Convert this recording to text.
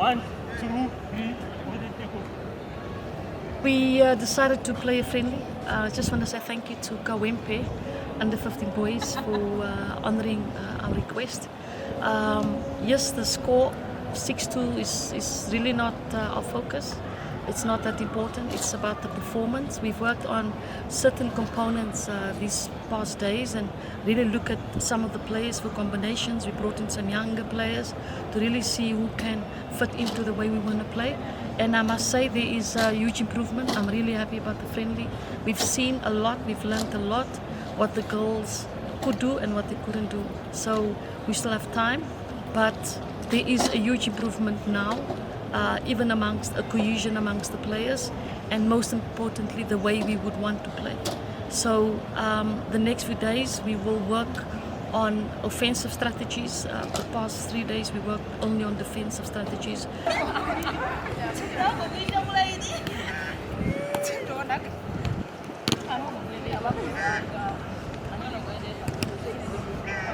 1, 2, 3. We decided to play a friendly. I just want to say thank you to Kawempe under 15 boys for honouring our request. Yes, the score 6-2 is really not our focus. It's not that important. It's about the performance. We've worked on certain components these past days and really look at some of the players for combinations. We brought in some younger players to really see who can fit into the way we want to play. And I must say there is a huge improvement. I'm really happy about the friendly. We've seen a lot, we've learned a lot, what the girls could do and what they couldn't do. So we still have time, but there is a huge improvement now, even amongst a cohesion amongst the players, and most importantly, the way we would want to play. So the next few days we will work on offensive strategies. The past 3 days we worked only on defensive strategies.